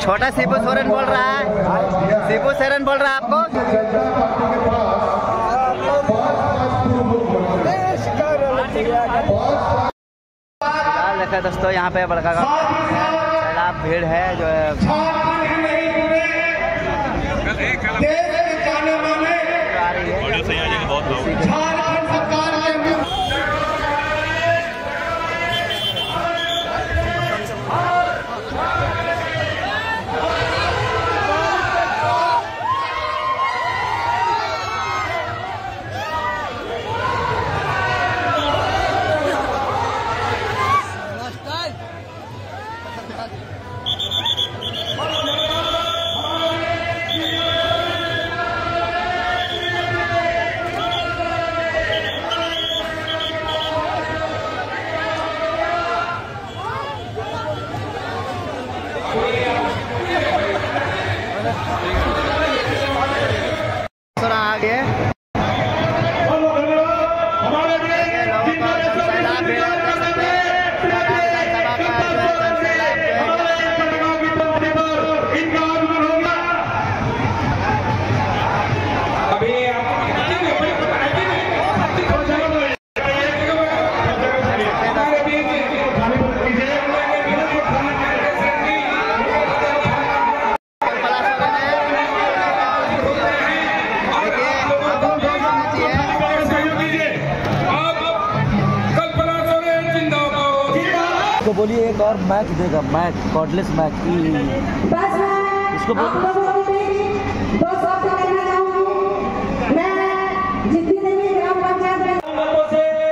छोटा शिबू सोरेन बोल रहा है, शिबू सोरेन बोल रहा है आपको। देखा दोस्तों यहाँ पे बड़का का सैलाब भीड़ है जो है आ रही है। इसको बोलिए एक और मैच देगा, मैच कॉर्डलेस मैच इसको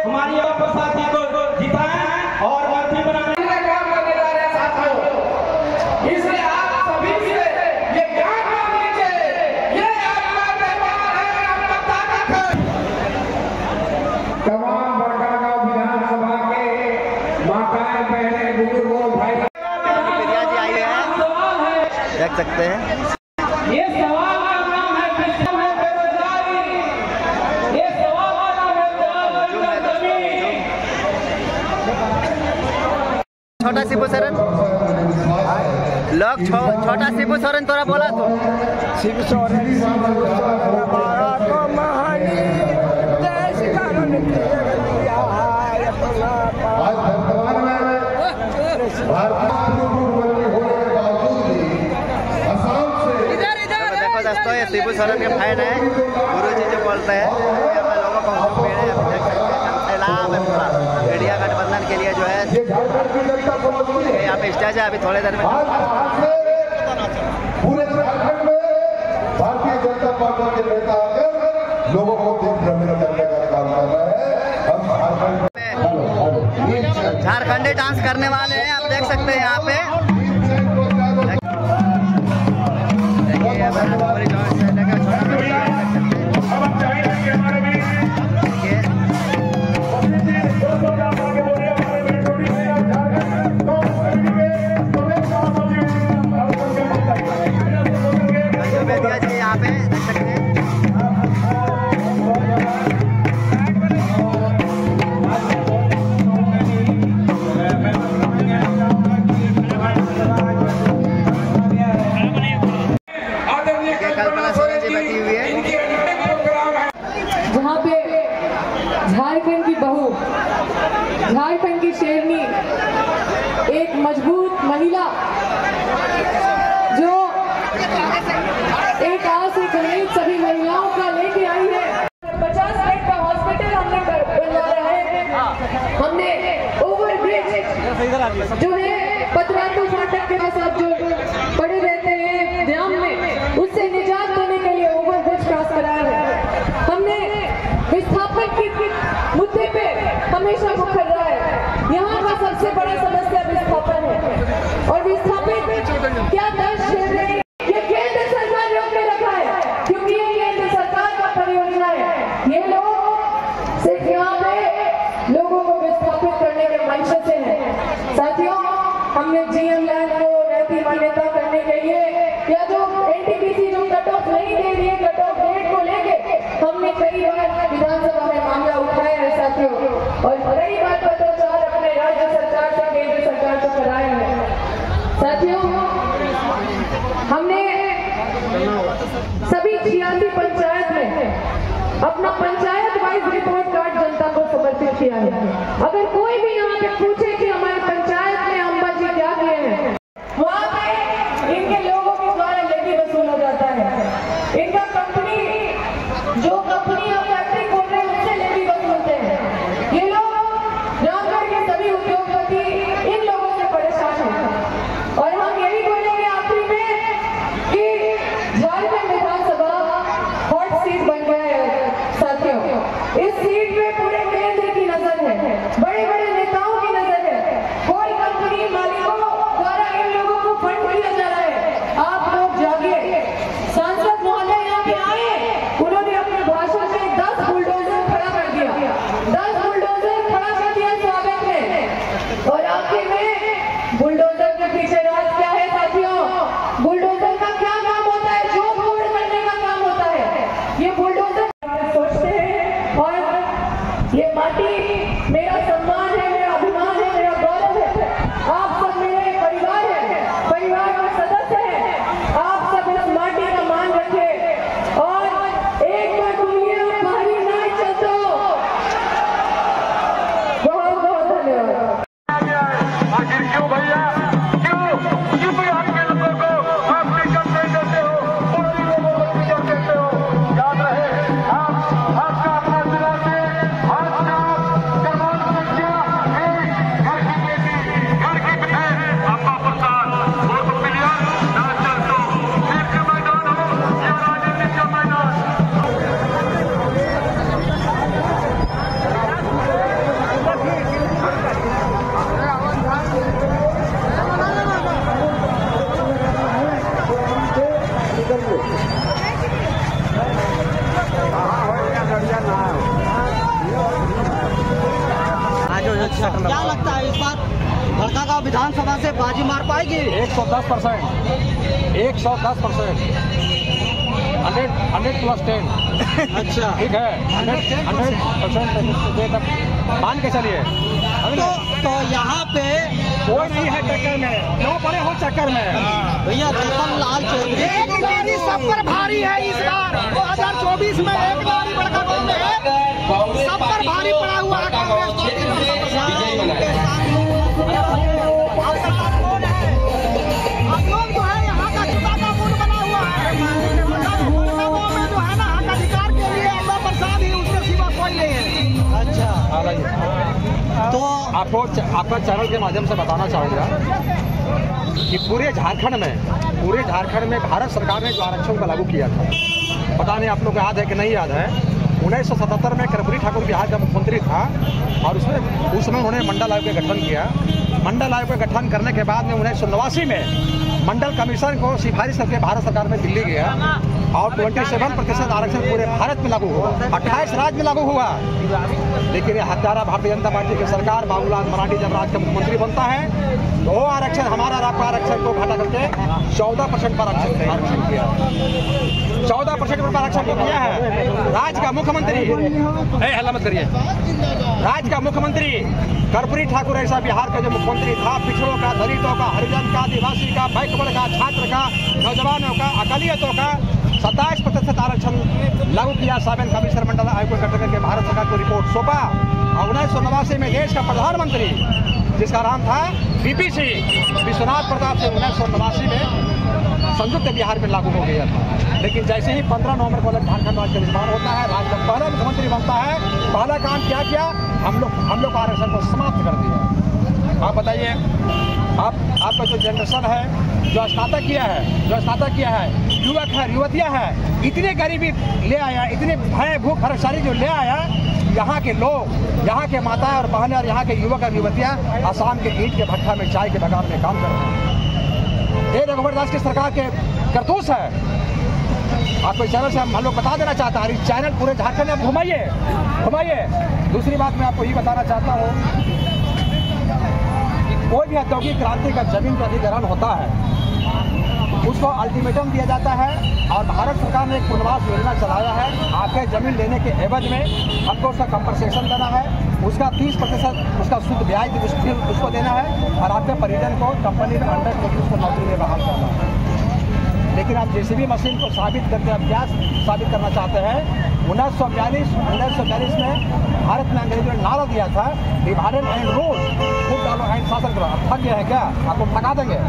हमारी साथी को जिताया और मंत्री बनाने का काम करने जा रहे हैं साथियों। इसलिए आप सभी से ये ज्ञान मांगनी चाहिए, ये आपका व्यवहार है, आपका ताकत है। तमाम बड़का विधानसभा के माताएं बहनें बुजुर्गों भाई जी आई है, देख सकते हैं। ये सवाल का नाम है बेरोजगारी, ये सवाल का नाम है छोटा शिबू सोरेन लोग छोटा शिबू सोरेन तोरा बोला तो शिबू सोरेन हमारा तो महानी देश कानून देखो दोस्तों ये शिबू सोरेन के फैन है, गुरुजी जो बोलते हैं लोगों को सैलाब है पूरा इंडिया गठबंधन के लिए जो है यहाँ पे स्टेज है। अभी थोड़ी देर में पूरे झारखंड में भारतीय जनता पार्टी के नेता आकर लोगों को दिग्भ्रमित करने का काम कर रहे हैं। हम झारखंडी डांस करने वाले हैं, आप देख सकते हैं यहाँ पे। यहाँ पे देख सकते हैं। कल्पना सोरेन जी बैठी हुई है। जहाँ पे झारखंड की बहू, झारखंड की शेरनी, एक मजबूत महिला जो एक आज से करीब सभी महिलाओं का लेके आई है। 50 बेड का हॉस्पिटल हमने बनवाया है। हमने ओवरब्रिज जो है पतरातू फाटक के पास आप जो पड़े रहते हैं ड्याम में, उससे निजात देने के लिए ओवरब्रिज क्रॉस कराया है। हमने विस्थापन के मुद्दे पे हमेशा मुखर रहा है। यहाँ का सबसे बड़ा समस्या विस्थापन है और विस्थापित क्या दर्द झेल रहे हैं ये केंद्र सरकार रोक के रखा है, क्योंकि ये केंद्र सरकार का परियोजना है। ये लोग सिर्फ यहाँ पे लोगों को विस्थापित करने के मंच से हैं। साथियों, हमने जीएम लैंड को रहती मान्यता करने के लिए या जो एनटीपीसी जो कट ऑफ नहीं दे रही है, कट ऑफ डेट को लेके हमने कई बार विधानसभा में मामला उठाया है साथियों, और कई बार पत्राचार अपने राज्य सरकार से केंद्र सरकार को कराए हैं। अपना पंचायत वाइज रिपोर्ट कार्ड जनता को समर्पित किया है। अगर कोई भी यहाँ पे पूछे कि हमारे पंचायत में अंबा जी क्या किए हैं, वहाँ पे इनके लोगों के द्वारा लेवी वसूला जाता है। इनका कंपनी जो कंपनी या फैक्ट्री खोल रहे हैं उससे लेवी वसूलते हैं। ये लोग रामगढ़ के सभी उद्योगपति इन लोगों से परेशान हैं। और हम यही बोलेंगे आखिरी में कि झारखंड विधानसभा हॉट सीट बन गया है साथियों। इस सीट पे पूरे केंद्र की नजर है, बड़े बड़े नेताओं की नजर है, कोई कंपनी मालिकों द्वारा इन लोगों को फंड किया जा रहा है। आप लोग जागिए। सांसद महोदय यहाँ पे आए, उन्होंने अपने भाषण में 10 बुलडोजर खड़ा कर दिया, 10 बुलडोजर खड़ा कर दिया स्वागत में। और आखिर में बुलडोजर के पीछे राज क्या है साथियों? बुलडोजर का क्या काम होता है? जो तोड़ करने का काम होता है। ये बुलडोजर सोचते हैं और ये माटी मेरा सम्मान है, मेरा अभिमान है, मेरा गौरव है। आप सब मेरे परिवार है, परिवार का सदस्य है। आप सब इस माटी का मान रखें और एक बार बोलिए भारी नाच चलतो। बहुत बहुत धन्यवाद। आखिर क्यों भैया, क्यों बिहार के लोगों को आप टिकट नहीं देते हो, पूर्वी लोगों को टिकट देते हो? याद रहे आपका अपना जिला से आपका करमौल संख्या एक घर की बेटी, घर की बहन आपका प्रसाद वोट मिलियन ना चलतो। खेल का मैदान हो या राजनीति का मैदान। क्या लगता है इस बार भड़कागांव विधानसभा से बाजी मार पाएगी? 110%, 110%, 100+10। अच्छा, ठीक है, 100% मान के चलिए। तो यहाँ पे कोई नहीं है टक्कर में, क्यों पड़े हो चक्कर में? भैया रतन लाल चौधरी एक गाड़ी सब पर भारी है इस बार 2024 में। एक गाड़ी बड़कागांव में है, सब पर भारी पड़ा हुआ है कांग्रेस पार्टी। आप लोग जो है यहाँ का चुनाव मूड बना हुआ है। बड़कागांव में जो है ना हक अधिकार के लिए अम्बा प्रसाद ही, उसके सिवा कोई नहीं है। अच्छा, तो आपका चैनल के माध्यम से बताना चाहूँगा कि पूरे झारखंड में भारत सरकार ने जो आरक्षण को लागू किया था, पता नहीं आप लोग को याद है कि नहीं याद है। 1977 में कर्पूरी ठाकुर बिहार का मुख्यमंत्री था और उस समय उन्होंने मंडल आयोग का गठन किया। मंडल आयोग का गठन करने के बाद में 1989 में मंडल कमीशन को सिफारिश करके भारत सरकार में दिल्ली गया और 27% आरक्षण पूरे भारत में लागू हुआ, 28 राज्य में लागू हुआ। लेकिन ये हत्यारा भारतीय जनता पार्टी की सरकार, बाबूलाल मरांडी जब राज्य का मुख्यमंत्री बनता है तो वो आरक्षण, हमारा आपका आरक्षण को घटा करके 14% पर आरक्षण किया। 14% पर आरक्षण को किया है। राज्य का मुख्यमंत्री, हल्ला मत करिए, राज्य का मुख्यमंत्री कर्पूरी ठाकुर ऐसा बिहार का जो मुख्यमंत्री था, पिछड़ों का, दलितों का, हरिजन का, आदिवासी का, बैकवर्ड का, छात्र का, नौजवानों का, अकालियतों का 27% आरक्षण लागू किया। 7 कमिश्नर मंडल आयोग को गठन करके भारत सरकार को रिपोर्ट सौंपा और 1989 में देश का प्रधानमंत्री, जिसका नाम था बीपीसी विश्वनाथ प्रताप सिंह, 1989 में संयुक्त बिहार में लागू हो गया था। लेकिन जैसे ही 15 नवंबर को झारखंड राज्य का निर्माण होता है, राज्य का पहला मुख्यमंत्री बनता है, पहला काम क्या किया? हम लोग आरक्षण को समाप्त कर दिया। आप बताइए, आपका जो जनरेशन है, जो स्नातक किया है, युवक है, युवतियाँ हैं, इतने गरीबी ले आया, इतने भय भूख भ्रष्टाचारी जो ले आया। यहाँ के लोग, यहाँ के माताएं और बहनें और यहाँ के युवक और युवतियाँ आसाम के ईंट के भट्ठा में, चाय के बगान में काम कर रहे हैं। ये रघुवर दास की सरकार के करतूस है। आपको इस चैनल से हम लोग बता देना चाहता है, इस चैनल पूरे झारखंड में घुमाइए। दूसरी बात मैं आपको ये बताना चाहता हूँ, कोई भी औद्योगिक क्रांति का जमीन पर अधिग्रहण होता है, उसको अल्टीमेटम दिया जाता है और भारत सरकार ने एक पुनर्वास योजना चलाया है। आपके जमीन लेने के एवज में हमको उसका कंपनसेशन देना है, उसका 30% उसका शुद्ध ब्याज उसको देना है और आपके परिजन को कंपनी में 100% उसको नौकरी में बहाल करना है। लेकिन आप जेसीबी मशीन को साबित करके आप क्या साबित करना चाहते हैं? 1942 में भारत में अंग्रेजों ने नारा दिया था डिवाइड एंड रूल, खूब डालो एंड शासन करो। अब थक गए हैं क्या? आपको थका देंगे?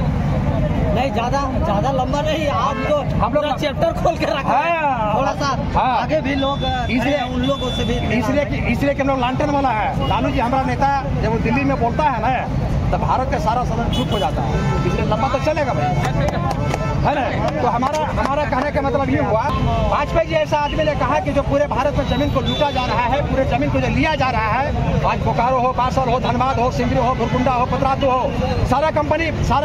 नहीं, ज्यादा लंबा नहीं, आपको हम लोग चैप्टर खोल के रखा है थोड़ा सा। आगे भी लोग इसलिए उन लोगों से भी इसलिए कि हम लोग लालटेन वाला है। लालू जी हमारा नेता जब वो दिल्ली में बोलता है ना तो भारत का सारा सदन चुप हो जाता है, इसलिए लंबा तो चलेगा भाई, है ना? तो हमारा कहने का मतलब ये हुआ, वाजपेयी जी ऐसा आदमी ने कहा कि जो पूरे भारत में जमीन को लूटा जा रहा है, पूरे जमीन को जो लिया जा रहा है, आज बोकारो हो, बासर हो, धनबाद हो, सिंगरी हो, भुरकुंडा हो, पतरातू हो, सारा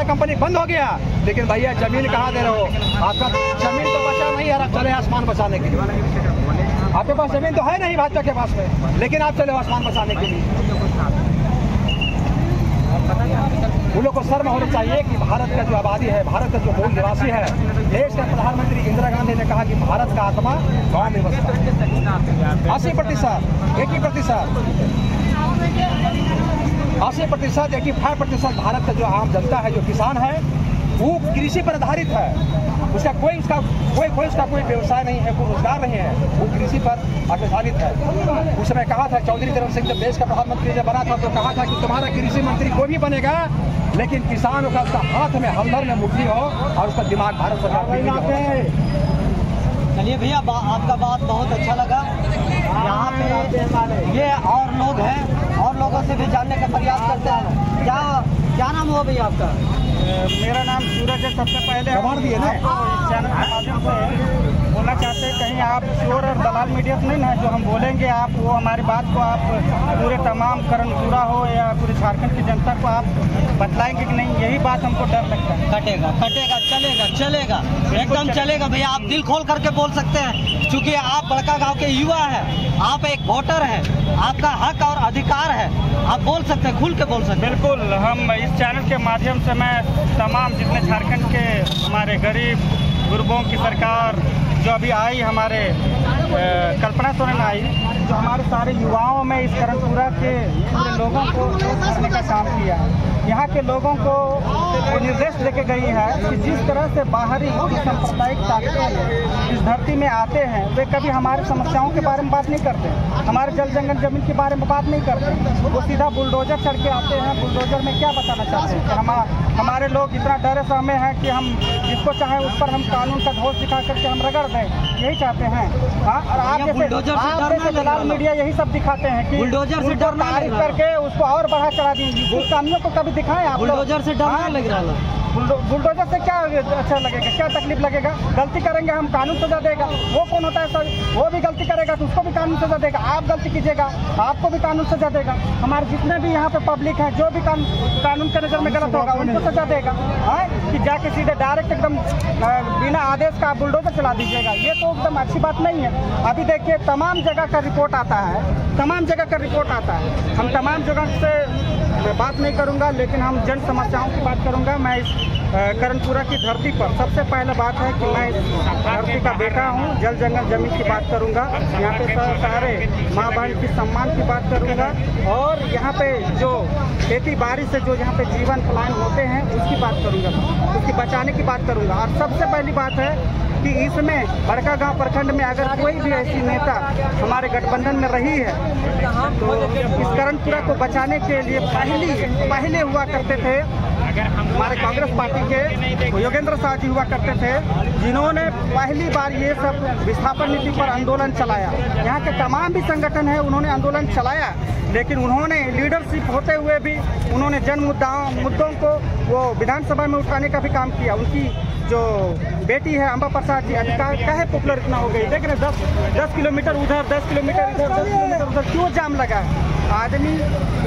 कंपनी बंद हो गया। लेकिन भैया जमीन कहाँ दे रहे हो? आपका जमीन तो बचा नहीं है, चले आसमान बचाने के लिए। आपके पास जमीन तो है नहीं भाजपा के पास में, लेकिन आप चले आसमान बचाने के लिए। उन लोग को शर्म होनी चाहिए कि भारत का जो आबादी है, भारत का जो मूल निवासी है, देश के प्रधानमंत्री इंदिरा गांधी ने कहा कि भारत का आत्मा गाँव में बसता है। 80%, 85% भारत का जो आम जनता है, जो किसान है, वो कृषि पर आधारित है। उसका कोई व्यवसाय नहीं है, कोई रोजगार नहीं है, वो कृषि पर आधारित है। उस समय कहा था चौधरी चरण सिंह जब देश का प्रधानमंत्री जब बना था तो कहा था कि तुम्हारा कृषि मंत्री कोई भी बनेगा, लेकिन किसानों का उसका हाथ में हल्दर में मुट्ठी हो और उसका दिमाग भारत सरकार में हो। चलिए भैया, आपका बात बहुत अच्छा लगा। यहाँ पे ये और लोग हैं, और लोगों से भी जानने का प्रयास करते हैं। क्या नाम हुआ भैया आपका? मेरा नाम सूरज है। सबसे पहले प्रमाण दिए ना, इस चैनल के माध्यम से बोलना चाहते हैं, कहीं आप श्योर और दलाल मीडिया से नहीं ना, जो हम बोलेंगे आप वो हमारी बात को आप पूरे तमाम कर्णपुरा हो या पूरे झारखंड की जनता को आप बतलाएंगे कि नहीं, यही बात हमको डर लगता है। कटेगा, चलेगा, एकदम चलेगा भैया। आप दिल खोल करके बोल सकते हैं, क्योंकि आप बड़का गांव के युवा हैं, आप एक वोटर हैं, आपका हक और अधिकार है, आप बोल सकते हैं, खुल के बोल सकते हैं। बिल्कुल, हम इस चैनल के माध्यम से मैं तमाम जितने झारखंड के हमारे गरीब गुरबों की सरकार जो अभी आई, हमारे कल्पना सोरेन आई, जो हमारे सारे युवाओं में इस कर्णपुरा के लोगों को करने का काम किया। यहाँ के लोगों को निर्देश लेके गई है कि जिस तरह से बाहरी सांप्रदायिक ताकतें इस धरती में आते हैं, वे कभी हमारे समस्याओं के बारे में बात नहीं करते, हमारे जल जंगल जमीन के बारे में बात नहीं करते। वो सीधा बुलडोजर चढ़ के आते हैं। बुलडोजर में क्या बताना चाहते हैं कि हमारे लोग इतना डरे सहमे हैं कि हम जिसको चाहे उस पर हम कानून का घोष दिखा करके हम रगड़ दें, यही चाहते हैं। हाँ, और आप जैसे दलाल मीडिया यही सब दिखाते हैं कि बुलडोजर से तारीफ करके उसको और बढ़ा चढ़ा दीजिए। कामियों को कभी दिखाएं आप। बुलडोजर से डर लग रहा है। बुलडोजर से क्या अच्छा लगेगा, क्या तकलीफ लगेगा? गलती करेंगे हम, कानून सजा देगा। वो कौन होता है सर? वो भी गलती करेगा तो उसको भी कानून सजा देगा। आप गलती कीजिएगा, आपको भी कानून सजा देगा। हमारे जितने भी यहाँ पे पब्लिक है, जो भी कानून के नजर में गलत होगा उनको सजा देगा। हाँ, कि जाके सीधे डायरेक्ट एकदम बिना आदेश का बुलडोजर चला दीजिएगा, ये तो एकदम अच्छी बात नहीं है। अभी देखिए तमाम जगह का रिपोर्ट आता है, हम तमाम जगह से मैं बात नहीं करूंगा, लेकिन हम जन समस्याओं की बात करूंगा। मैं इस कर्णपुरा की धरती पर सबसे पहले बात है कि मैं इस धरती का बेटा हूं। जल जंगल जमीन की बात करूंगा, यहाँ पे सारे माँ बहन की सम्मान की बात करूंगा, और यहाँ पे जो खेती बाड़ी से जो यहाँ पे जीवन पलायन होते हैं उसकी बात करूंगा, उसकी बचाने की बात करूंगा। और सबसे पहली बात है कि इसमें बड़का गांव प्रखंड में अगर कोई भी ऐसी नेता हमारे गठबंधन में रही है तो इस कर्णपुरा को बचाने के लिए पहले हुआ करते थे हमारे कांग्रेस पार्टी के योगेंद्र शाह जी हुआ करते थे, जिन्होंने पहली बार ये सब विस्थापन नीति पर आंदोलन चलाया। यहाँ के तमाम भी संगठन है, उन्होंने आंदोलन चलाया, लेकिन उन्होंने लीडरशिप होते हुए भी उन्होंने जन मुद्दों को वो विधानसभा में उठाने का भी काम किया। उनकी जो बेटी है अम्बा प्रसाद जी, अधिकार काहे पॉपुलर इतना हो गई? देख रहे 10 किलोमीटर उधर, 10 किलोमीटर इधर, 10 किलोमीटर उधर, क्यों जाम लगा है? आदमी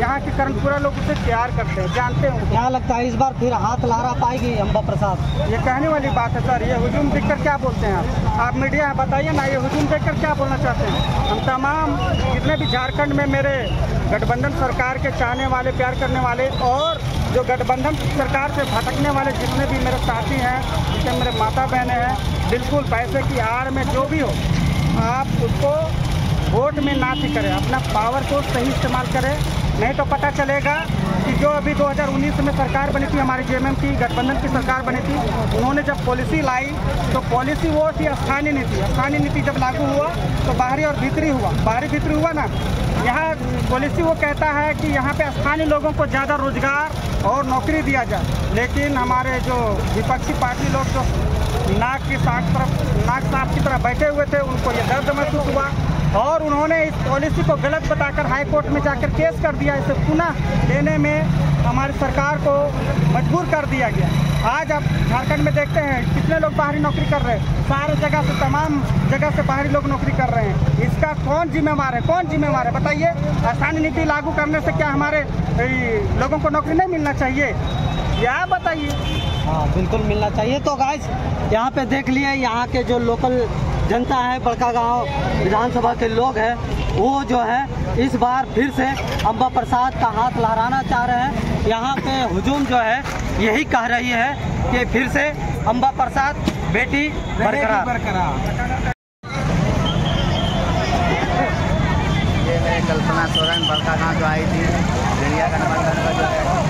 यहाँ के कर्णपुरा लोग उसे प्यार करते हैं, जानते हैं। क्या लगता है इस बार फिर हाथ लहरा पाएगी अम्बा प्रसाद? ये कहने वाली बात है सर। ये हुजूम देखकर क्या बोलते हैं आप मीडिया बताइए ना, ये हुजूम देखकर क्या बोलना चाहते हैं? हम तमाम जितने भी झारखंड में मेरे गठबंधन सरकार के चाहने वाले, प्यार करने वाले, और जो गठबंधन सरकार से भटकने वाले जितने भी मेरे साथी हैं, जितने मेरे माता बहनें हैं, बिल्कुल पैसे की आड़ में जो भी हो, आप उसको वोट में ना ही करें, अपना पावर को सही इस्तेमाल करें। नहीं तो पता चलेगा कि जो अभी 2019 में सरकार बनी थी, हमारी जेएमएम की गठबंधन की सरकार बनी थी, उन्होंने जब पॉलिसी लाई तो पॉलिसी वो थी स्थानीय नीति। स्थानीय नीति जब लागू हुआ तो बाहरी और भीतरी हुआ। बाहरी भीतरी हुआ ना, यहाँ पॉलिसी वो कहता है कि यहाँ पे स्थानीय लोगों को ज़्यादा रोजगार और नौकरी दिया जाए, लेकिन हमारे जो विपक्षी पार्टी लोग जो नाक सांप की तरह बैठे हुए थे, उनको ये दर्द महसूस हुआ और उन्होंने इस पॉलिसी को गलत बताकर हाई कोर्ट में जाकर केस कर दिया। इसे पुनः लेने में हमारी सरकार को मजबूर कर दिया गया। आज आप झारखंड में देखते हैं कितने लोग बाहरी नौकरी कर रहे हैं, सारे जगह से, तमाम जगह से बाहरी लोग नौकरी कर रहे हैं। इसका कौन जिम्मेवार है? कौन जिम्मेवार है बताइए? स्थानीय नीति लागू करने से क्या हमारे लोगों को नौकरी नहीं मिलना चाहिए? या बताइए। हाँ, बिल्कुल मिलना चाहिए। तो गाइस यहाँ पे देख लिए, यहाँ के जो लोकल जनता है, बड़कागांव विधानसभा के लोग हैं, वो जो है इस बार फिर से अम्बा प्रसाद का हाथ लहराना चाह रहे हैं। यहाँ पे हुजूम जो है यही कह रही है कि फिर से अम्बा प्रसाद बेटी बरकरार। ये है कल्पना सोरेन बड़कागांव जो आई थी, इंडिया गठबंधन का जो है